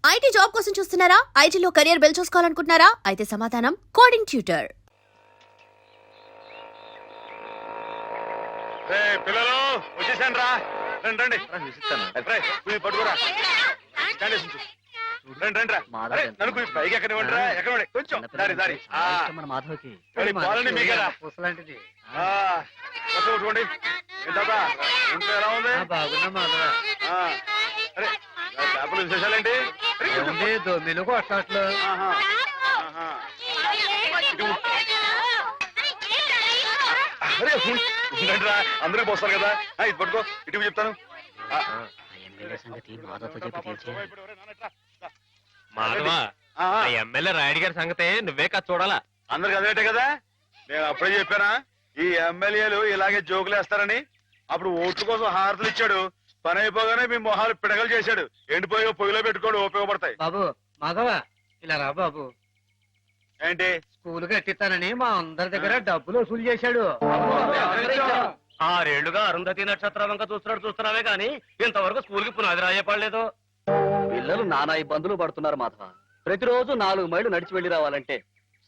IT job కోసం చూస్తున్నారా? ఐటీలో కెరియర్ బిల్డ్ చూసుకోవాలనుకుంటున్నారా? అయితే సమాధానం కోడింగ్ ట్యూటర్. పిల్లలు వచ్చేసాను రా, రండి రండి పట్టుకోరా, రండి రా. నన్ను పైకి ఎక్కనివ్వండి రా, ఎక్కనివ్వండి కొంచెం దారి దారి. పాలని మీకేరా కొట్టుకోండి. ఇంట్లో ఎలా ఉంది? అరే చేపలు విశేషాలేంటి? దొమ్మిలకు అట్లా రా, అందరికి పోస్తారు కదా. ఇది పట్టుకో, ఇటు చెప్తాను. ఎమ్మెల్యే రాయుడు గారి సంగతే నువ్వే కదా చూడాలా. అందరికి అదేటే కదా, నేను అప్పుడే చెప్పానా ఈ ఎమ్మెల్యేలు ఇలాగే జోకులు వేస్తారని. అప్పుడు ఓట్ల కోసం హారతులు ఇచ్చాడు, పని అయిపోగానే మీ మొహాలు పిడగలు చేశాడు. ఎండిపోయి పొయ్యిలో పెట్టుకోడు, ఉపయోగపడతాయి. బాబు మాధవ ఇలా రా బాబు. ఏంటి? స్కూల్ కట్టిస్తానని మా అందరి దగ్గర డబ్బులు వసూలు చేశాడు. 6 ఏళ్లుగా అరుంధతి నక్షత్రం వంక చూస్తున్నావే గాని ఇంతవరకు స్కూల్ కి పునాది రాయపడలేదు. పిల్లలు నానా ఇబ్బందులు పడుతున్నారు మాధవ. ప్రతిరోజు 4 మైళ్ళు నడిచి వెళ్లి రావాలంటే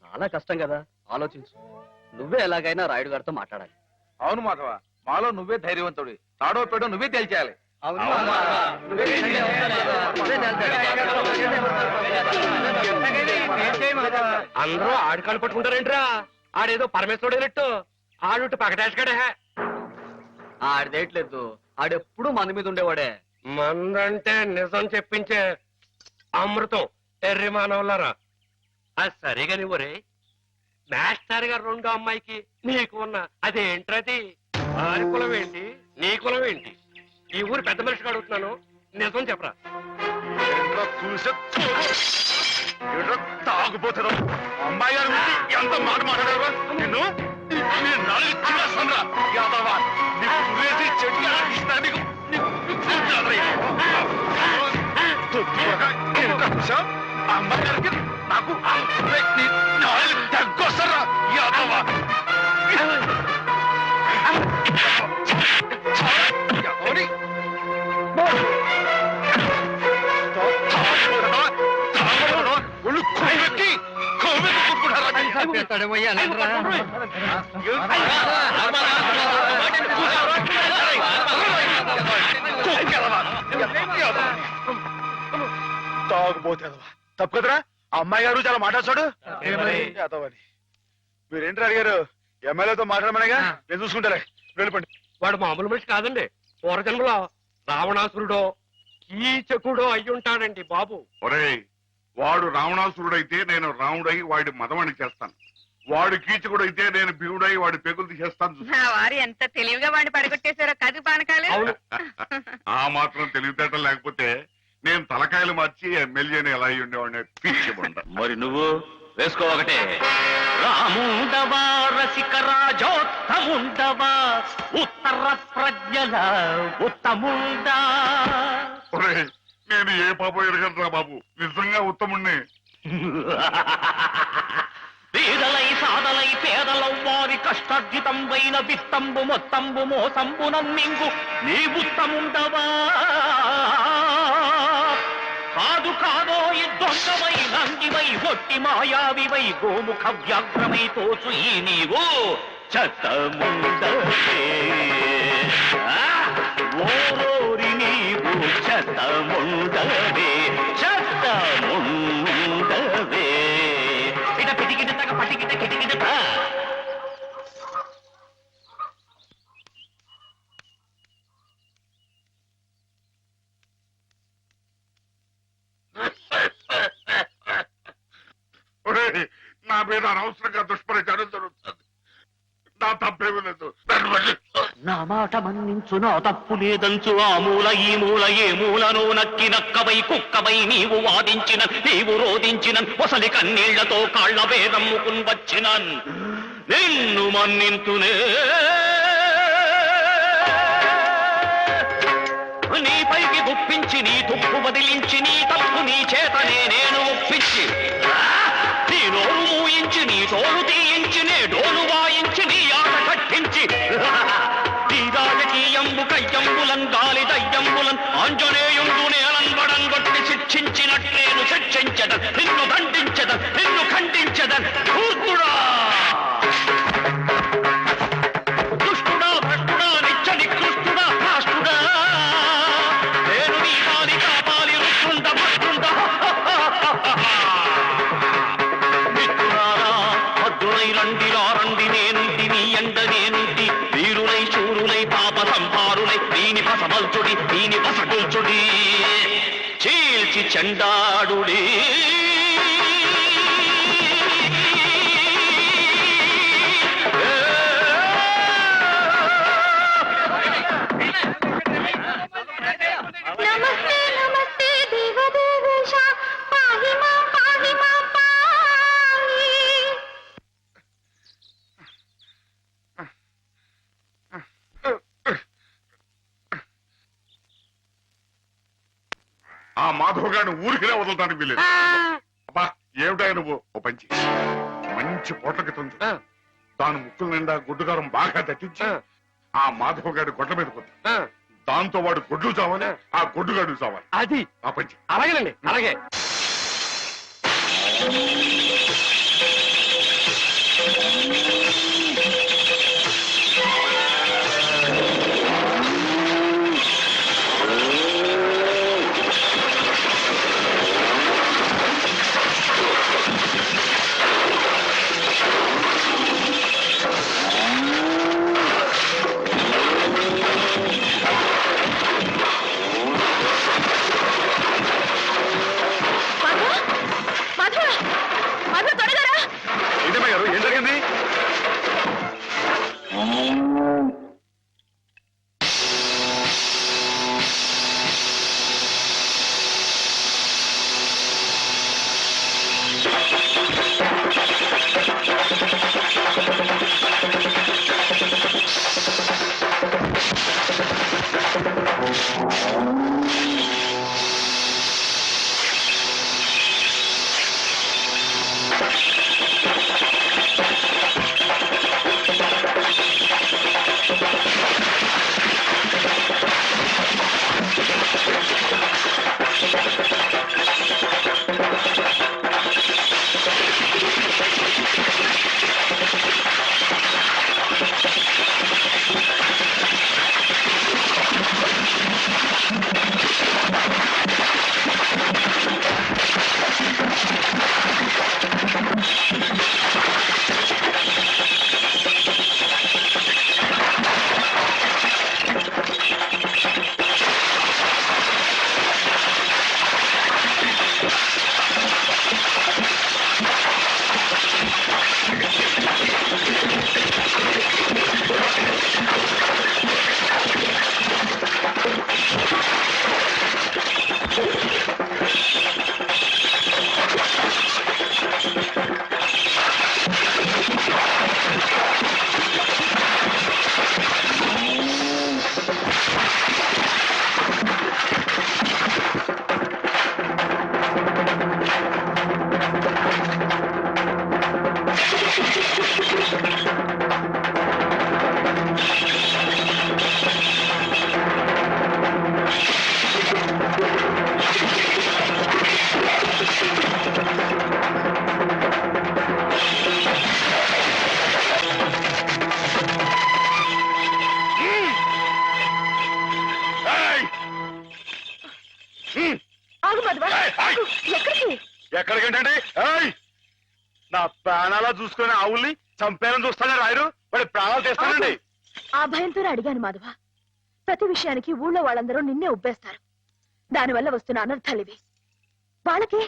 చాలా కష్టం కదా. ఆలోచించు, నువ్వే ఎలాగైనా రాయుడు గారితో మాట్లాడాలి. అవును మాధవ, మాలో నువ్వే ధైర్యవంతుడి. తాడో పేడో నువ్వే తేల్చేయాలి. అందరూ ఆడికాళ్ళు పట్టుకుంటారేంట్రా? ఆడేదో పరమేశ్వరుడేనట్టు ఆడుంటే పకటేసుకాడే. ఆడిదేయట్లేదు, ఆడెప్పుడు మంది మీద ఉండేవాడే. మందంటే నిజం చెప్పించే అమృతం ఎర్రి మానవులారా. అది సరిగా నువ్వరే మాస్టర్ గారు 2వ అమ్మాయికి నీకు ఉన్న అదేంట్రది? ఆరి కులం ఏంటి, నీ కులం ఏంటి? ఈ ఊరు పెద్ద మనిషికి అడుగుతున్నాను, నిజం చెప్పరా. తాగుపోతారు అమ్మాయి గారు ఎంత మాట మాట్లాడారు నిన్ను. అమ్మాయి గారికి నాకు తగ్గొస్తారా యాదవా? తాగుపోతే తప్పు కదరా. అమ్మాయి గారు చాలా మాట్లాడతాడు. మీరేంటి అడిగారు? ఎమ్మెల్యేతో మాట్లాడమనేగా, నేను చూసుకుంటారే. వెళ్ళిపోండి. వాడు మామూలు మనిషి కాదండి. పూర్వజన్మలో రావణాసురుడో కీచకుడో అయ్యుంటాడండి బాబు. ఒరేయ్, వాడు రావణాసురుడైతే నేను రాముడై వాడి మదమని చేస్తాను. వాడు కీచకుడైతే నేను భీముడై వాడి పెగులు తీసేస్తాను. వారు ఎంత తెలివిగా వాడిని పడగొట్టేశారో కదు పానకాలు. ఆ మాత్రం తెలివితేటం లేకపోతే నేను తలకాయలు మార్చి ఎమ్మెల్యేని ఎలా అయి ఉండేవాడిని. పీచిబండ. మరి నువ్వు వేసుకో ఒకటే. రాముండవా రసిక రాజోత్తముండవా ఉత్తర ప్రజ్ఞల ఉత్తముండా. ఒరేయ్, నేను ఏ పాపం ఎరగట్రా బాబు, నిజంగా ఉత్తముణ్ణి. పేదలై సాదలై పేదలం వారి కష్టార్జితంబైన విత్తంబు మొత్తంబు మోసంబు నమ్మింగు నీ ఉత్తముండవా. కాదు కాదో ఈ దొంగవై నందివై ఒట్టి మాయావివై గోముఖ వ్యాఘ్రమై తోచు ఈ నీవు చెత్తముండవే. ఓరోరి నీవు చెత్తముండవే, చెత్తముండవే. ఇట పిటికిట తగ పటికిట కిటికిట. నా మీద అనవసరంగా దుష్ప్రచారం జరుగుతుంది. నా తప్పేమీ లేదు. నా మాట మన్నించు, నా తప్పు లేదంచు. ఆ మూల ఈ మూల ఏ మూలను నక్కి నక్కవై కుక్కవై నీవు వాదించిన నీవు రోధించిన ఒసలి కన్నీళ్లతో కాళ్ల వేదమ్ముకుని వచ్చిన నిన్ను మన్నింతునే. నీ పైకి గుప్పించి నీ తుప్పు వదిలించి నీ తప్పు నీ చేతనే నేను ఒప్పించి నీ నోరు మూయించి నీ తోలు తీయించి నే డోలు వాయించి నీ ఆట కట్టించి నీ రాజకీయంబు కయ్యంబులన్ గాలి దయ్యంబులన్ ఆంజనేయుండు నేలంబడం కొట్టి శిక్షించినట్లే నిన్ను శిక్షించదన్, నిన్ను దండించదన్, నిన్ను ఖండించదన్. ధూర్తుడా, దుష్టుడా, భ్రష్టుడా, నిత్య నికృష్టుడా, రాష్ట్రుడా, నేను నీ పాలి కాపాలి రుష్టుండ భష్టుండ. మిత్రులారా, భద్రులై రండిరా రండి, నేనుంటి నీ ఎండ నేనుంటి, వీరులై శూరులై పాప సంహారులై దీని పసమల్చుడి, దీని పసగుల్చుడి, చీల్చి చెండాడుడి. నమస్తే నమస్తే దేవదేవేశ పాహి మాం పాహి. ఆ మాధవ్ గారిని ఊరికినే వదలటానికి వీలేదు. అబ్బా ఏమిటా నువ్వు ఓ పంచి మంచి పొట్లకి తంచు, దాని ముక్కుల నిండా గుడ్డుగారం బాగా తట్టించి ఆ మాధవ్ గారి గొడ్ల మీద కొద్ది, దాంతో వాడు గొడ్లు చావాలి, ఆ గొడ్డుగాడు చావాలి. అది ఆ పంచి అలాగేనండి, అలాగే. మాధవ త్వరగా రా. ఏంటమ్మా గారు, ఏం జరిగింది? ఆగు మాధవ, ఆగు. ఎక్కడికి? ఎక్కడికేంటండి? ఏయ్! నా ప్రాణాలా చూసుకునే ఆవుల్ని చంపేయాలని చూస్తానే రాయరు, వాడి ప్రాణాలు తీస్తానండి. ఆ భయంతోనే అడిగాను మాధవ. ప్రతి విషయానికి ఊళ్ళో వాళ్ళందరూ నిన్నే ఉబ్బేస్తారు. దానివల్ల వస్తున్న అనర్థాలివి. వాళ్ళకి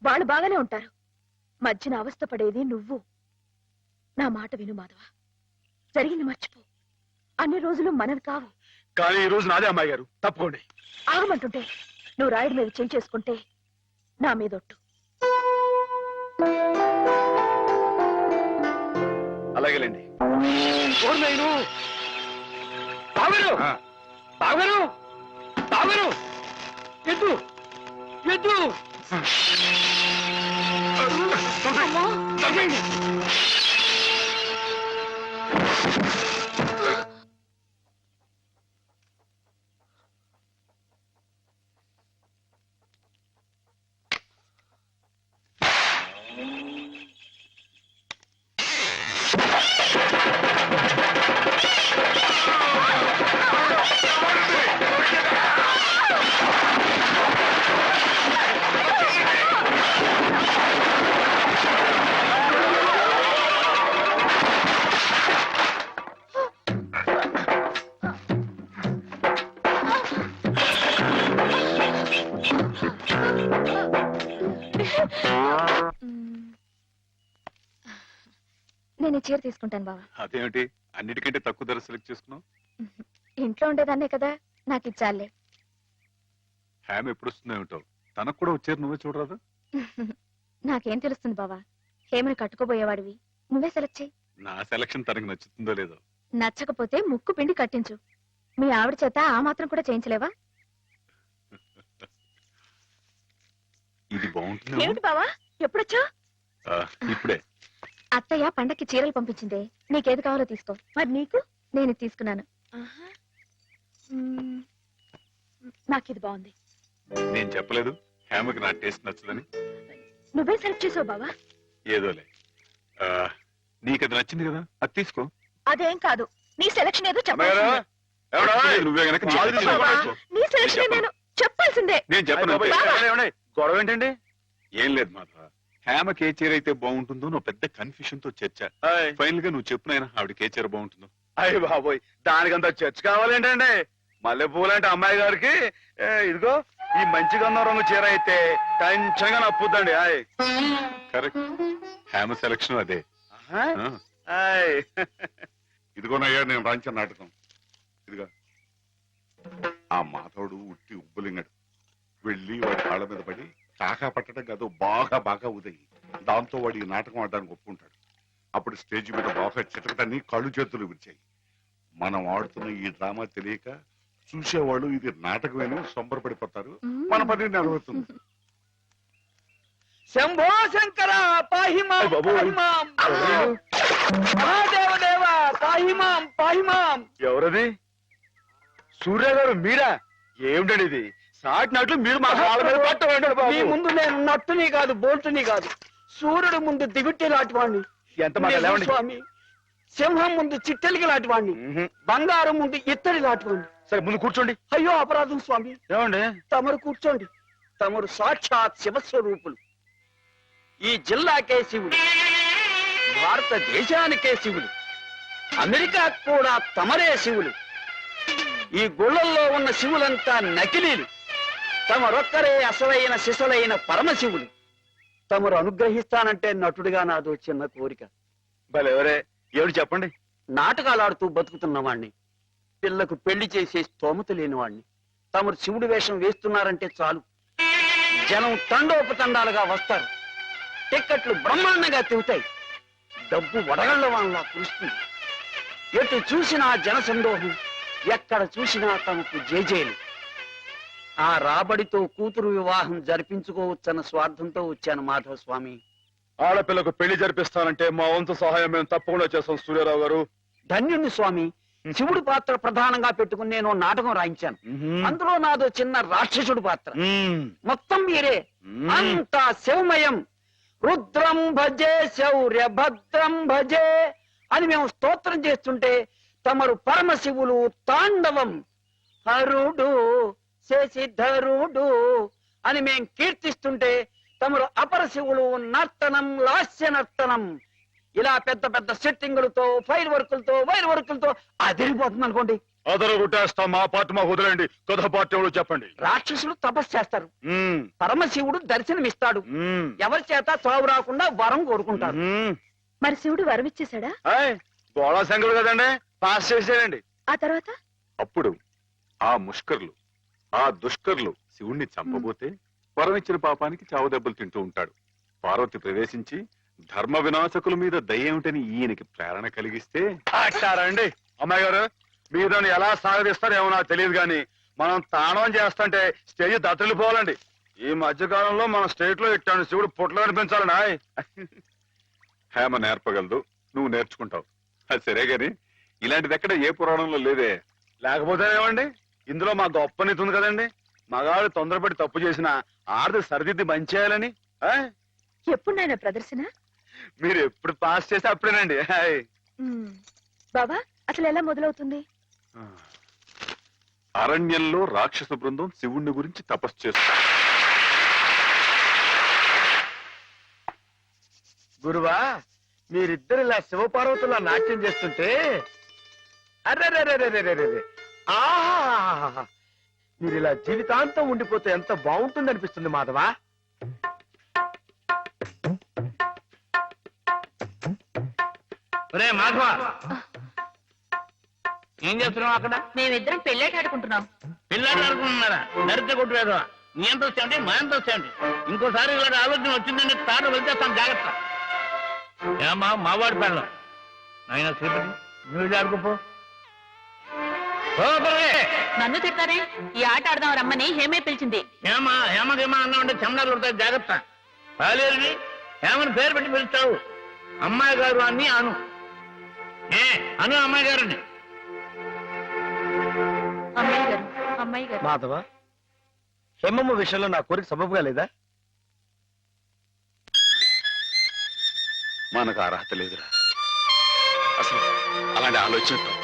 వాళ్ళు బాగానే ఉంటారు, మధ్యన అవస్థ పడేది నువ్వు. నా మాట విను మాధవ, జరిగింది మర్చిపో. అన్ని రోజులు మనవి కావు. కానీ ఈ రోజు నాదే అమ్మాయి గారు, తప్పుకోండి. ఆగమంటుంటే నువ్వు రాయుడి మీద చేయి చేసుకుంటే నా మీదొట్టు. అలాగేలేండి. బావగారు, బావగారు, బావగారు, ఎద్దు ఎద్దు. చంపేయండి. నేను ఈ చీర తీసుకుంటాను బావా. అదేమిటి అన్నిటికంటే తక్కువ ధర సెలెక్ట్ చేసుకున్నావు? ఇంట్లో ఉండేదాన్నే కదా, నాకు ఇచ్చాలే. హ్యామ్ ఎప్పుడు వస్తుందో ఏమిటో, తనకు కూడా వచ్చారు, నువ్వే చూడరాదు? నాకేం తెలుస్తుంది బావా, హేమని కట్టుకోబోయేవాడివి, నువ్వే సెలెక్ట్ చేయి. నా సెలక్షన్ తనకు నచ్చుతుందో లేదో. నచ్చకపోతే ముక్కు పిండి కట్టించు. మీ ఆవిడ చేత ఆ మాత్రం కూడా చేయించలేవా? ఇది బాగుంటుంది. ఏమిటి బావా ఎప్పుడొచ్చా? ఇప్పుడే. అత్తయ్య పండక్కి చీరలు పంపించిందే, నీకేది కావాలో తీసుకో. మరి నీకు? నేను ఇది తీసుకున్నాను. నాకు ఇది బాగుంది. నేను చెప్పలేదు హ్యామ్కి నా టేస్ట్ నచ్చదని? నువ్వే సెలెక్ట్ చేసావు బావా. ఏదోలే, నీకు అది నచ్చింది కదా, అది తీసుకో. అదేం కాదు, నీ సెలక్షన్ ఏదో అమ్మగారు, చెప్పాల్సిందే. ఎవడో? నువ్వే గనక నీ అది తీసుకో. బావా, నీ సెలక్షన్ నేను చెప్పాల్సిందే. నేను చెప్పను. బావా. గొడవ ఏంటండి? ఏం లేదు మాధవ, హ్యామకి ఏ చీర అయితే బాగుంటుందో నువ్వు పెద్ద కన్ఫ్యూషన్ తో చర్చ. ఫైనల్ గా నువ్వు చెప్పు నాయనా, ఆవిడకి ఏ చీర బాగుంటుందో. అయ్య బాబోయ్, దానికంత చర్చ కావాలేంటండి? మల్లెపూలు అంటే అమ్మాయి గారికి ఇదిగో ఈ మంచి గంధం రంగు చీర అయితే టెన్షన్ గా నప్పుద్దండి. ఆయ్ కరెక్ట్, హ్యామ సెలక్షన్ అదే. ఆయ్ ఇదిగోనయ్యా నేను రాంచిన నాటకం. ఇదిగా ఆ మాధవుడు ఉట్టి ఉబ్బులింగడు. వెళ్ళి వాడి కాళ్ళ మీద పడి కాకా పట్టడం కాదు, బాగా బాగా ఉదయి. దాంతో వాడి ఈ నాటకం ఆడడానికి ఒప్పుకుంటాడు. అప్పుడు స్టేజ్ మీద బాగా చిటకటాన్ని కళ్ళు చేతులు విరిచాయి. మనం ఆడుతున్న ఈ డ్రామా తెలియక చూసేవాళ్ళు ఇది నాటకమేనో సంబరపడిపోతారు. మన పని నెరవేరుతుంది. శంభో శంకర పాహిమాం పాహిమాం, మహాదేవదేవ పాహిమాం పాహిమాం. ఎవరది? సూర్య గారు మీరా? ఏమిటండి ఇది? సాటినట్లు మీరు మా కాళ్ళ మీద పట్టండి. మీ ముందు నేను నట్టుని కాదు, బోల్టుని కాదు, సూర్యుడు ముందు దిగుట్టి లాంటి వాడిని. ఎంత మాట లేవండి స్వామి. సింహం ముందు చిట్టెలికి లాంటి వాడిని, బంగారం ముందు ఇత్తడి లాంటి వాడిని. సరే ముందు కూర్చోండి. అయ్యో అపరాధం స్వామి. ఏమండి? తమరు కూర్చోండి. తమరు సాక్షాత్ శివస్వరూపులు. ఈ జిల్లాకే శివుడు, భారతదేశానికే శివుడు, అమెరికా కూడా తమరే శివులు. ఈ గుళ్ళల్లో ఉన్న శివులంతా నకిలీలు. తమరొక్కరే అసలైన శిశులైన పరమశివులు. తమరు అనుగ్రహిస్తానంటే నటుడిగా నాదో చిన్న కోరిక. భలేవరే, ఏమిటి చెప్పండి. నాటకాలాడుతూ బతుకుతున్నవాణ్ణి, పిల్లకు పెళ్లి చేసే స్తోమత లేనివాణ్ణి. తమరు శివుడి వేషం వేస్తున్నారంటే చాలు, జనం తండోపతండాలుగా వస్తారు. టిక్కెట్లు బ్రహ్మాండంగా తిరుగుతాయి. డబ్బు వడగళ్ల వాళ్ళ కురుస్తుంది. ఎటు చూసినా జన సందోహం, ఎక్కడ చూసినా తమకు జేజేలు. ఆ రాబడితో కూతురు వివాహం జరిపించుకోవచ్చన్న స్వార్థంతో వచ్చాను మాధవ స్వామి. ఆడపిల్లకు పెళ్లి జరిపిస్తానంటే మా వంతు సహాయం మేము తప్పకుండా చేస్తాం సూర్యారావు గారు. ధన్యుణ్ణి స్వామి. శివుడి పాత్ర ప్రధానంగా పెట్టుకుని నేను నాటకం రాయించాను. అందులో నాదో చిన్న రాక్షసుడి పాత్ర. మొత్తం మీరే, అంతా శివమయం. రుద్రం భజే శౌర్య భద్రం భజే అని మేము స్తోత్రం చేస్తుంటే తమరు పరమశివులు తాండవం. హరుడు శశిధరుడు అని మేం కీర్తిస్తుంటే తమరు అపరశివులు నర్తనం లాస్య నర్తనం. ఇలా పెద్ద పెద్ద సెట్టింగులతో ఫైర్ వర్కులతో వైర్ వర్కులతో అదిరిపోతుంది అనుకోండి. అదరు కొట్టేస్తాం. మా పార్టీ మాకు వదిలేండి. కొత్త పార్టీ ఎవరు చెప్పండి. రాక్షసులు తపస్సు చేస్తారు, పరమశివుడు దర్శనమిస్తాడు. ఎవరి చేత చావు రాకుండా వరం కోరుకుంటారు. మరి శివుడు వరం ఇచ్చేశాడా? గోళా శంకరుడు కదండి, పాస్ చేసేయండి. ఆ తర్వాత అప్పుడు ఆ ముష్కర్లు, ఆ దుష్కర్లు శివుణ్ణి చంపబోతే వరం ఇచ్చిన పాపానికి చావు దెబ్బలు తింటూ ఉంటాడు. పార్వతి ప్రవేశించి ధర్మ వినాశకుల మీద దయ్యేమిటని ఈయనకి ప్రేరణ కలిగిస్తే అంటారండి. అమ్మాయి గారు, మీరు నన్ను ఎలా సాగదీస్తారేమో నాకు తెలియదు కానీ మనం తాణం చేస్తుంటే స్టేజ్ దత్తలిపోవాలండి. ఈ మధ్యకాలంలో మన స్టేట్ లో ఇట్టాను శివుడు పుట్లు కనిపించాలండి. హేమ నేర్పగలదు, నువ్వు నేర్చుకుంటావు. అది సరే గాని ఇలాంటిది ఎక్కడ ఏ పురాణంలో లేదే. లేకపోతేనేమండి, ఇందులో మా గొప్ప నీతి ఉంది కదండి. మగాడు తొందరపడి తప్పు చేసిన ఆడది సరిదిద్ది మంచి చేయాలని. ఎప్పుడు నాయన ప్రదర్శన? మీరు ఎప్పుడు పాస్ చేస్తే అప్పుడేనండి. బాబా అసలు ఎలా మొదలవుతుంది? అరణ్యంలో రాక్షస బృందం శివుణ్ణి గురించి తపస్సు చేస్తారు. గురువా, మీరిద్దరు ఇలా శివపార్వతులా నాట్యం చేస్తుంటే అర్రే ఆహా, మీరు ఇలా జీవితాంతం ఉండిపోతే ఎంత బాగుంటుంది అనిపిస్తుంది మాధవా. రే మాధవ, ఏం చేస్తున్నావు అక్కడ? మేమిద్దరం పెళ్ళేట ఆడుకుంటున్నాం. పిల్లలు అనుకుంటున్నారా? నరిత కొట్టు వేదవా. నీ ఎంత వచ్చాయండి, మా ఎంత వచ్చాయండి. ఇంకోసారి ఇలాంటి ఆలోచన వచ్చిందంటే తాడు వెళ్తేస్తాను, జాగ్రత్త. ఏమా మావాడి పెళ్ళం నాయన శ్రీపతి, నువ్వు ఆడుకోపో. నన్ను తిడతారే? ఈ ఆట ఆడదాం రమ్మని హేమే పిలిచింది. ఏమా హేమకేమా అన్నామంటే చెమడాలు కొడతాయి, జాగ్రత్త. పాలేరుని ఏమని పేరు పెట్టి పిలుస్తావు? అమ్మాయి గారు అని అను. అను అమ్మాయి గారిని. అమ్మాయి గారు మాధవ, హేమమ్మ విషయంలో నా కోరిక సబబుగా లేదా? మనకు అర్హత లేదురా. అసలు అలాంటి ఆలోచన తప్పు.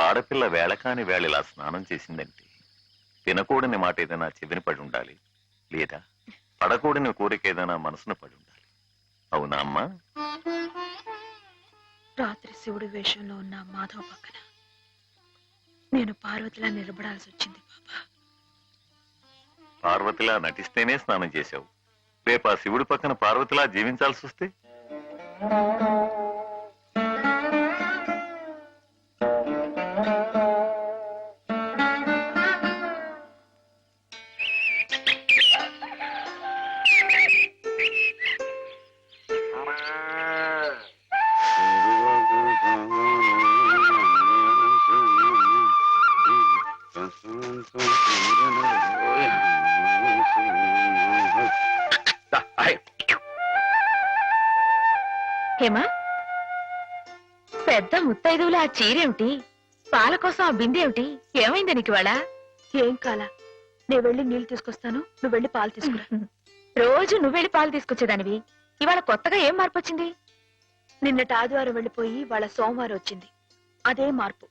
ఆడపిల్ల వేళకాని వేళ ఇలా స్నానం చేసిందంటే తినకూడని మాట ఏదైనా చెవిని పడి ఉండాలి, లేదా పడకూడని కోరిక ఏదైనా మనసున పడి ఉండాలి. అవునా అమ్మా? రాత్రి శివుడి వేషంలో ఉన్న మాధవ పక్కన నేను పార్వతిలా నిలబడాల్సి వచ్చింది బాబా. పార్వతిలా నటిస్తేనే స్నానం చేశావు. రేపు ఆ శివుడి పక్కన పార్వతిలా జీవించాల్సి వస్తే? హేమా, పెద్ద ముత్తైదువులు ఆ చీరేమిటి? పాల కోసం ఆ బిందెేమిటి? ఏమైంది నీకు ఇవాళ? ఏం కాలా, నేను వెళ్ళి నీళ్లు తీసుకొస్తాను, నువ్వు వెళ్ళి పాలు తీసుకురా. రోజు నువ్వు వెళ్ళి పాలు తీసుకొచ్చేదానివి, ఇవాళ కొత్తగా ఏం మార్పు వచ్చింది? నిన్నటి ఆదివారం వెళ్ళిపోయి వాళ్ళ సోమవారం వచ్చింది, అదే మార్పు.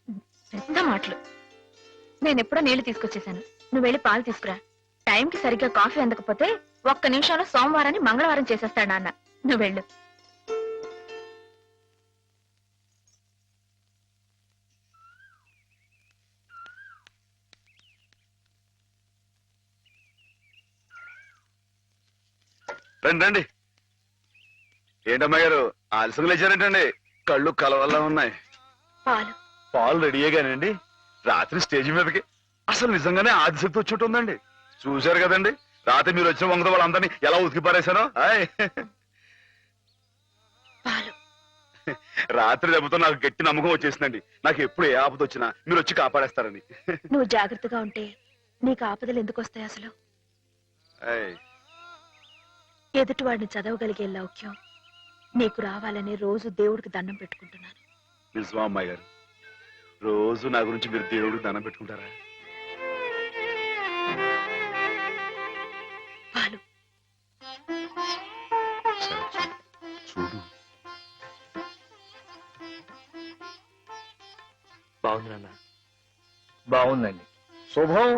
పెద్ద మాటలు. నేనెప్పుడో నీళ్లు తీసుకొచ్చేసాను, నువ్వు వెళ్ళి పాలు తీసుకురా. టైంకి సరిగ్గా కాఫీ అందకపోతే ఒక్క నిమిషంలో సోమవారాన్ని మంగళవారం చేసేస్తాడు నాన్న. నువ్వు వెళ్ళు. రండి రండి. ఏంటమ్మా గారు ఆలస్యం లేచారేంటండి? కళ్ళు కలవల్లా ఉన్నాయి. పాలు పాలు రెడీయేగానండి రాత్రి స్టేజ్ మీదకి అసలు నిజంగానే ఆదిశక్తి వచ్చి ఉందండి. చూశారు కదండి రాత్రి మీరు వచ్చిన వంగతో వాళ్ళందరినీ ఎలా ఉతికి పారేశానో. పాలు రాత్రి దెబ్బతో నాకు గట్టి నమ్మకం వచ్చేసిందండి. నాకు ఎప్పుడు ఏ ఆపద వచ్చినా మీరు వచ్చి కాపాడేస్తారని. నువ్వు జాగ్రత్తగా ఉంటే నీకు ఆపదలు ఎందుకు వస్తాయి అసలు? ఎదుటివాడిని చదవగలిగే లౌక్యం నీకు రావాలని రోజు దేవుడికి దండం పెట్టుకుంటున్నాను. నిజమా అమ్మాయి గారు? రోజు నా గురించి మీరు దేవుడికి దండం పెట్టుకుంటారా? పాలు చూడు బాగుంది నాన్న, బాగుందండి. శుభం.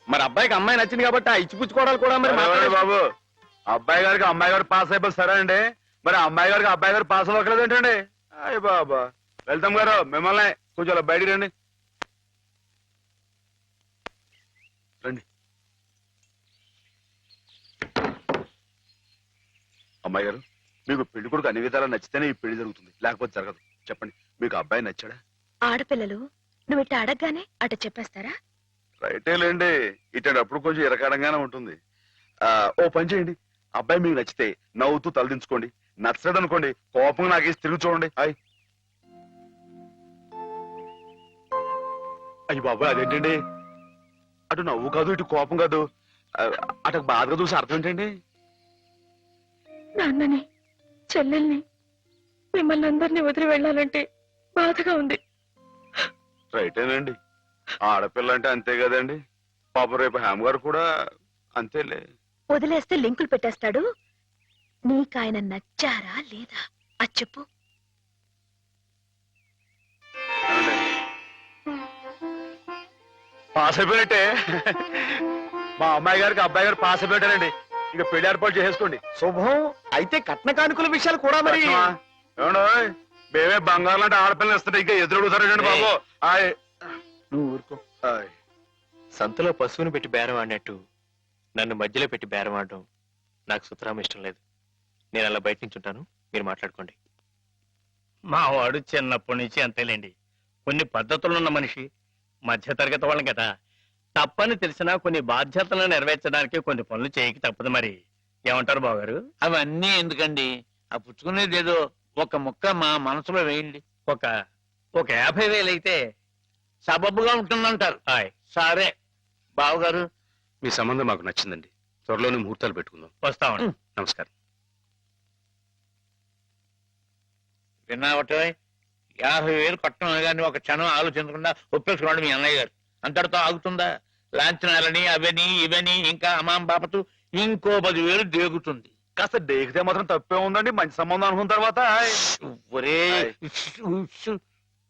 మరి అబ్బాయికి అమ్మాయి నచ్చింది కాబట్టి ఆ ఇచ్చిపుచ్చుకోవడాలు కూడా మరి మాట్లాడే బాబు. అబ్బాయి గారికి అమ్మాయి గారు పాస్ అయిపోయి సరే అండి, మరి అమ్మాయి గారికి అబ్బాయి గారు పాస్ అవ్వట్లేదు ఏంటండి? అయ్య బాబా. వెళ్తాం గారు మిమ్మల్ని కొంచెం అలా బయటికి రండి. రండి. అమ్మాయి గారు మీకు పెళ్లి కొడుకు అన్ని విధాలా నచ్చితేనే ఈ పెళ్లి జరుగుతుంది, లేకపోతే జరగదు. చెప్పండి, మీకు అబ్బాయి నచ్చాడా? ఆడపిల్లలు నువ్వు ఇట్ట అడగగానే అట చెప్పేస్తారా? రైటే లేండి, ఇటప్పుడు కొంచెం ఇరకాడంగానే ఉంటుంది. ఓ పని చేయండి, అబ్బాయి మీకు నచ్చితే నవ్వుతూ తలదించుకోండి, నచ్చలేదు అనుకోండి కోపంగా నాకేసి తిరిగి చూడండి. అయ్యి బాబాయ్ అదేంటండి? అటు నవ్వు కాదు ఇటు కోపం కాదు, అటు బాధగా చూసి అర్థం ఏంటండి? నాన్నని చెల్లెల్ని మిమ్మల్ని అందరినీ వదిలి వెళ్ళాలంటే బాధగా ఉంది. రైటేనండి, ఆడపిల్ల అంటే అంతే కదండి. పాపం రేపు హేమ గారు కూడా అంతేలే. వదిలేస్తే లింకులు పెట్టేస్తాడు. నీకాయన నచ్చారా లేదా అది చెప్పు. పాస్ అయిపోయినట్టే. మా అమ్మాయి గారికి అబ్బాయి గారు పాస్ అయిపోయారండి. ఇక పెళ్లి ఏర్పాటు చేసేసుకోండి. శుభం. అయితే కట్న కానుకల విషయాలు కూడా మరి ఏమండో మేమే బంగారం లాంటి ఆడపిల్లలు ఇస్తుంటే ఇంకా ఎదురడుగుతారండి బాబు. నువ్వు ఊరుకో. సంతలో పశువుని పెట్టి బేరం ఆడినట్టు నన్ను మధ్యలో పెట్టి బేరం ఆడడం నాకు సుతరాం ఇష్టం లేదు. నేను అలా బయట నుంచి ఉంటాను, మీరు మాట్లాడుకోండి. మా వాడు చిన్నప్పటి నుంచి అంతేలేండి. కొన్ని పద్ధతులున్న మనిషి, మధ్యతరగతి వాళ్ళం కదా. తప్పని తెలిసినా కొన్ని బాధ్యతలను నెరవేర్చడానికి కొన్ని పనులు చేయక తప్పదు. మరి ఏమంటారు బావగారు? అవన్నీ ఎందుకండి, ఆ పుచ్చుకునేది ఏదో ఒక ముక్క మా మనసులో వేయండి. ఒక 50,000 అయితే సబబుగా ఉంటుందంటారు. సరే బావగారు, మీ సంబంధం మాకు నచ్చిందండి. త్వరలోనే ముహూర్తాలు పెట్టుకుందాం. వస్తామండి. నమస్కారం. విన్నావట 50,000 కట్టడం కానీ ఒక క్షణం ఆలోచించకుండా ఒప్పేసుకున్నాడు మీ అన్నయ్య గారు. అంతటితో ఆగుతుందా? లాంఛనాలని అవని ఇవని ఇంకా అమాం బాపతు ఇంకో 10,000 దేగుతుంది. కాస్త డేకితే మాత్రం తప్పే ఉందండి, మంచి సంబంధం అనుకున్న తర్వాత. ఒరే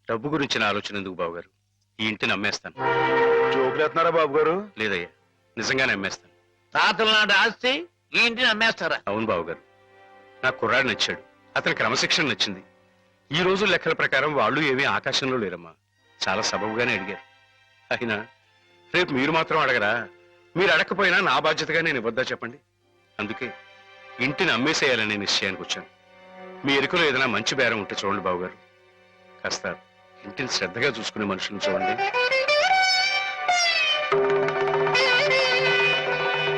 డబ్బు గురించిన ఆలోచన ఎందుకు బాబుగారు? ఈ ఇంటిని అమ్మేస్తాను. జోకులేస్తున్నారా బాబు గారు? లేదయ్యా, నిజంగానే అమ్మేస్తాను. తాతల నాటి ఆస్తి ఈ ఇంటిని అమ్మేస్తారా? అవును బాబుగారు, నాకు కుర్రాడు నచ్చాడు, అతని క్రమశిక్షణ నచ్చింది. ఈ రోజు లెక్కల ప్రకారం వాళ్ళు ఏమీ ఆకాశంలో లేరమ్మా, చాలా సబబుగానే అడిగారు. అయినా రేపు మీరు మాత్రం అడగరా? మీరు అడగకపోయినా నా బాధ్యతగా నేను ఇవ్వద్దా చెప్పండి? అందుకే ఇంటిని అమ్మేసేయాలనే నిశ్చయానికి వచ్చాను. మీ ఎరుకలో ఏదైనా మంచి బేరం ఉంటే చూడండి బాబుగారు. కాస్త ఇంటిని శ్రద్ధగా చూసుకునే మనుషులను చూడండి.